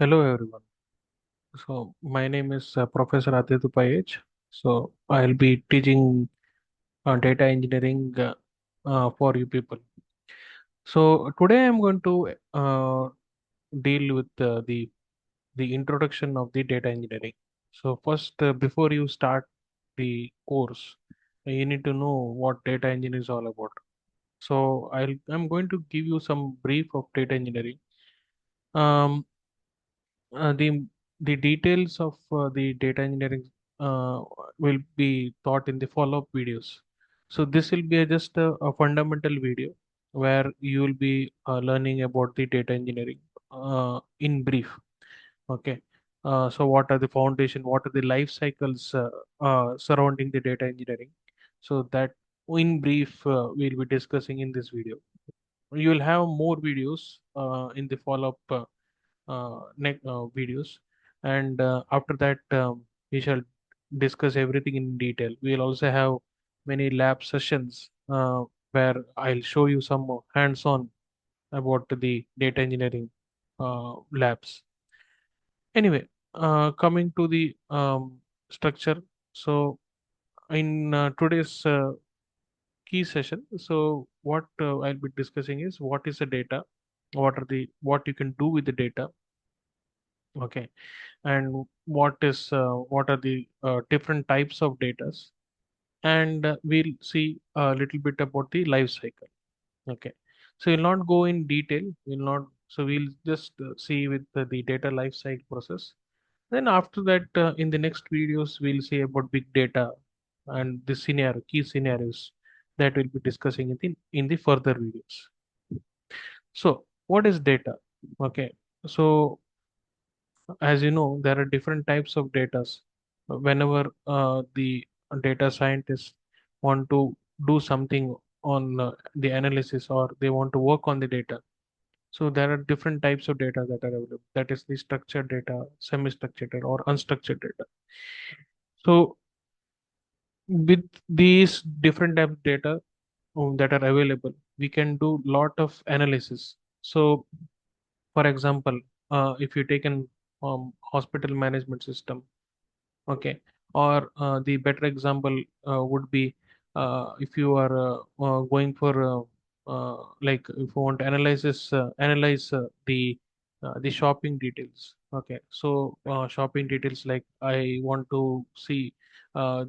Hello everyone. So my name is Professor Aditya Payage. So I'll be teaching data engineering for you people. So today I'm going to deal with the introduction of the data engineering. So first, before you start the course, you need to know what data engineering is all about. So I'm going to give you some brief of data engineering. Um, uh, the the details of the data engineering uh, will be taught in the follow-up videos. So this will be just a fundamental video where you will be learning about the data engineering in brief. Okay. So what are the foundation? What are the life cycles surrounding the data engineering? So that in brief we'll be discussing in this video. You will have more videos in the follow-up videos, and after that we shall discuss everything in detail. We'll also have many lab sessions where I'll show you some more hands-on about the data engineering labs. Anyway, coming to the structure. So in today's key session, so what I'll be discussing is what is the data, what you can do with the data. Okay. And what are the different types of data, and we'll see a little bit about the life cycle. Okay. So we'll not go in detail, we'll just see with the data life cycle process. Then after that, in the next videos we'll see about big data and the key scenarios that we'll be discussing in the further videos. So what is data? Okay. So as you know, there are different types of data. Whenever the data scientists want to do something on the analysis, or they want to work on the data, so there are different types of data that are available. That is the structured data, semi-structured data, or unstructured data. So with these different types of data that are available, we can do lot of analysis. So for example, if you take an hospital management system. Okay. Or the better example would be if you are going for like if you want to analyze the shopping details. Okay. So shopping details, like I want to see I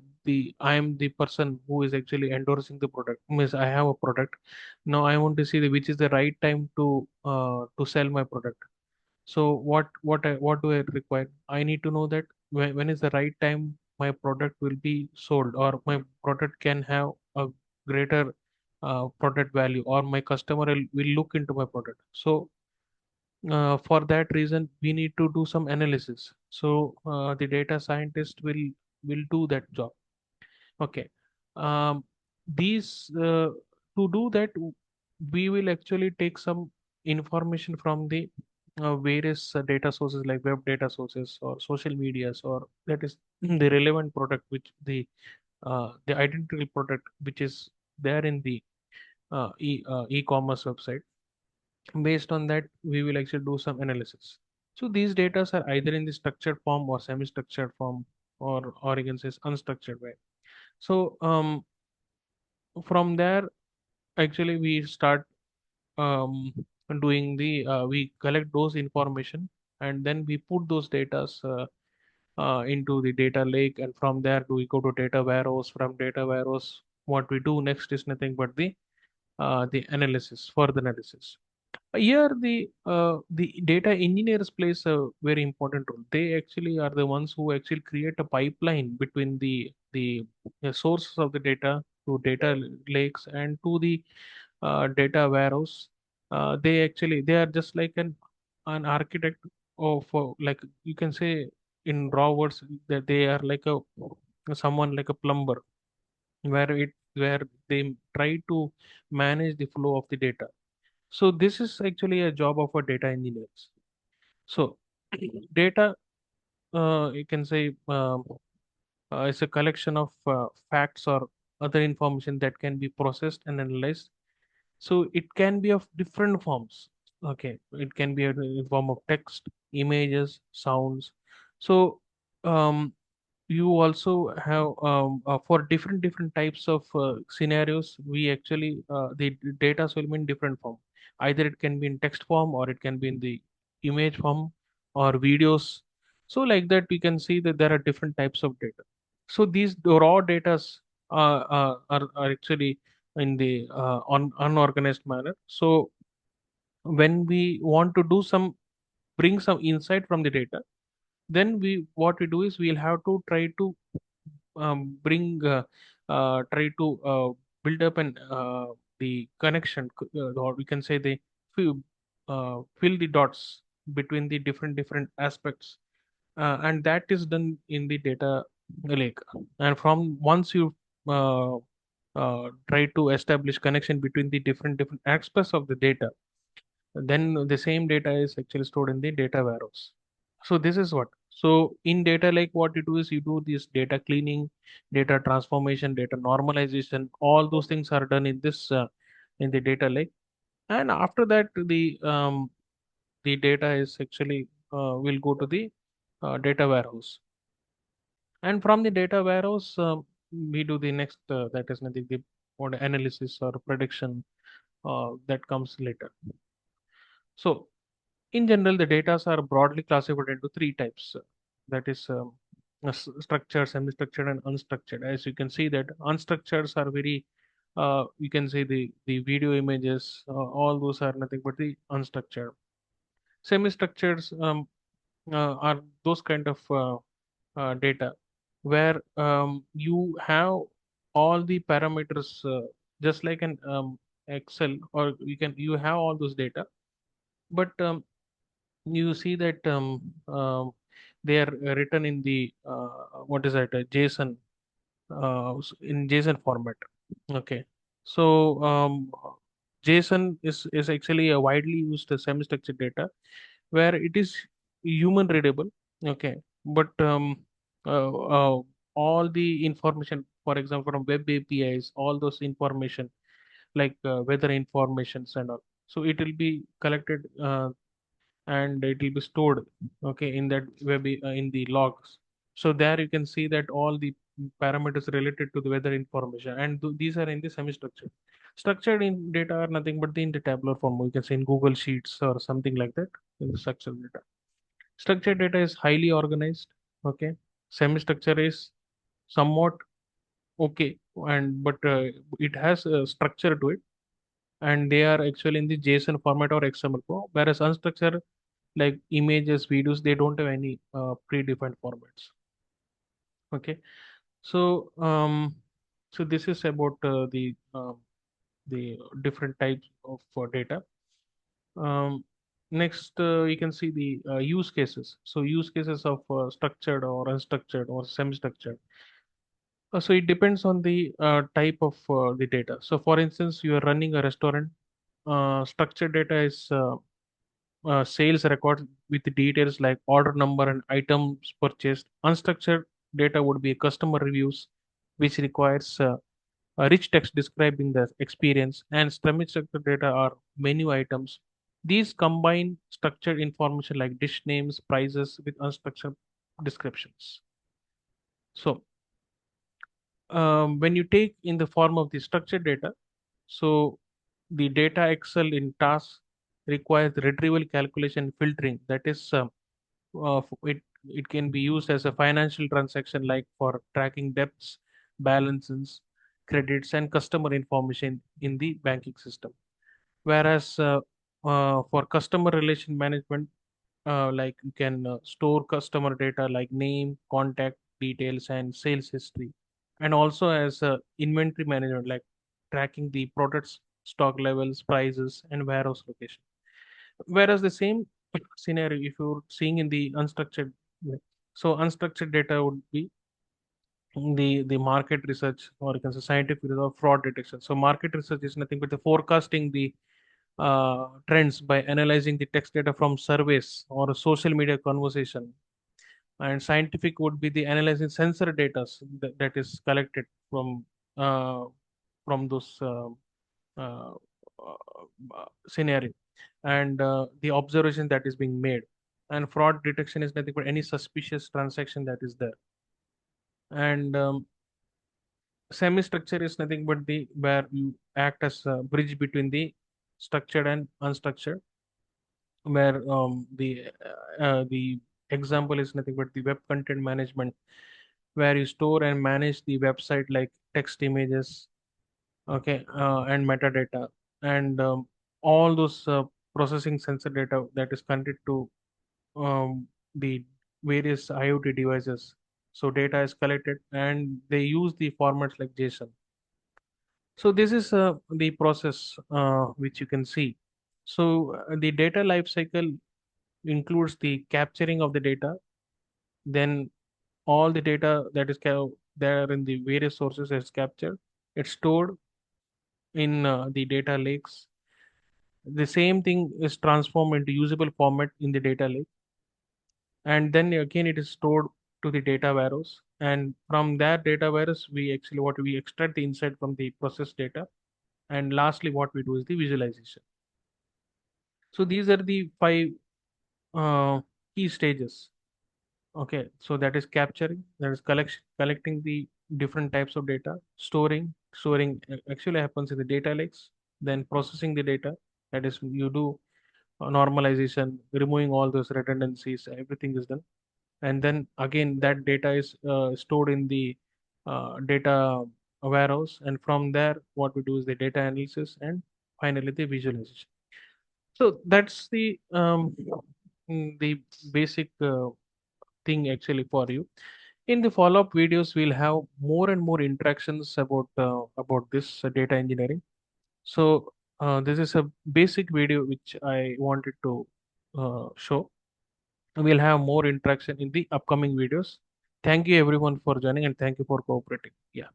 am the person who is actually endorsing the product. Means I have a product. Now I want to see which is the right time to sell my product. So what do I require? I need to know that when is the right time my product will be sold, or my product can have a greater product value, or my customer will look into my product. So for that reason we need to do some analysis. So the data scientist will do that job. Okay. Um, these To do that, we will actually take some information from the various data sources, like web data sources or social medias, or that is the relevant product, which the identical product which is there in the e-commerce website. Based on that, we will actually do some analysis. So these data are either in the structured form or semi-structured form, or you can say unstructured way. So from there, actually we start um, doing we collect those information, and then we put those data into the data lake, and from there do we go to data warehouse. From data warehouse, what we do next is nothing but the analysis, further analysis. Here the data engineers plays a very important role. They actually are the ones who actually create a pipeline between the sources of the data to data lakes and to the data warehouse. They are just like an architect of like you can say in raw words that they are like a someone like a plumber, where they try to manage the flow of the data. So this is actually a job of a data engineers. So data, you can say, is a collection of facts or other information that can be processed and analyzed. So it can be of different forms. Okay, it can be in form of text, images, sounds. So um, you also have for different types of scenarios, we actually the data will be in different form. Either it can be in text form, or it can be in the image form, or videos. So like that, we can see that there are different types of data. So these the raw data are actually in the unorganized manner. So when we want to do some bring some insight from the data, then we what we do is we'll have to try to bring try to build up an the connection, or we can say the fill, fill the dots between the different aspects, and that is done in the data lake. And from once you uh, try to establish connection between the different aspects of the data, then the same data is actually stored in the data warehouse. So this is what. So in data lake, what you do is you do this data cleaning, data transformation, data normalization. All those things are done in this in the data lake, and after that the data is actually will go to the data warehouse. And from the data warehouse, we do the next that is nothing the what analysis or prediction that comes later. So in general, the data are broadly classified into three types. That is structured, semi-structured, and unstructured. As you can see, that unstructured are very, you can say the video images, all those are nothing but the unstructured. Semi-structured are those kind of data where you have all the parameters, just like an Excel, or you have all those data, but you see that they are written in the what is that JSON, in JSON format. Okay, so JSON is actually a widely used semi-structured data where it is human readable. Okay, but all the information, for example, from web APIs, all those information like weather informations and all. So it will be collected and it will be stored, okay, in that in the logs. So there you can see that all the parameters related to the weather information, and these are in the semi structured in data are nothing but in the tabular form, we can say in Google Sheets or something like that. In the structured data, structured data is highly organized. Okay, semi structure is somewhat okay, and but it has a structure to it, and they are actually in the JSON format or XML form, whereas unstructured like images, videos, they don't have any predefined formats. Okay, so so this is about the different types of data. Um, Next, you can see the use cases. So use cases of structured or unstructured or semi-structured. So it depends on the type of the data. So for instance, you are running a restaurant. Structured data is sales record with details like order number and items purchased. Unstructured data would be customer reviews, which requires a rich text describing the experience, and semi-structured data are menu items. These combine structured information like dish names, prices with unstructured descriptions. So when you take in the form of the structured data, so the data excel in tasks requires retrieval, calculation, filtering. That is it can be used as a financial transaction, like for tracking debts, balances, credits, and customer information in the banking system. Whereas for customer relation management, like you can store customer data like name, contact details, and sales history, and also as inventory management, like tracking the products stock levels, prices, and warehouse location. Whereas the same scenario, if you're seeing in the unstructured way, so unstructured data would be the market research, or you can say scientific research, or fraud detection. So market research is nothing but the forecasting the trends by analyzing the text data from surveys or social media conversation. And scientific would be the analyzing sensor data that is collected uh, from those uh, scenario, and the observation that is being made. And fraud detection is nothing but any suspicious transaction that is there. And semi-structure is nothing but the where you act as a bridge between the structured and unstructured, where the example is nothing but the web content management, where you store and manage the website like text, images, okay, and metadata, and all those processing sensor data that is connected to the various IoT devices. So data is collected and they use the formats like JSON. So this is the process which you can see. So the data lifecycle includes the capturing of the data, then all the data that is there in the various sources is captured. It's stored in the data lakes. The same thing is transformed into usable format in the data lake, and then again it is stored to the data warehouse. And from that data warehouse, we actually what we extract the insight from the process data, and lastly what we do is the visualization. So these are the five uh, key stages. Okay, so that is capturing, that is collecting the different types of data, storing actually happens in the data lakes, then processing the data, that is you do normalization, removing all those redundancies, everything is done. And then again that data is stored in the data warehouse, and from there what we do is the data analysis and finally the visualization. So that's the basic thing actually for you. In the follow-up videos, we'll have more and more interactions about this data engineering. So this is a basic video which I wanted to show. We'll have more interaction in the upcoming videos. Thank you everyone for joining and thank you for cooperating. Yeah.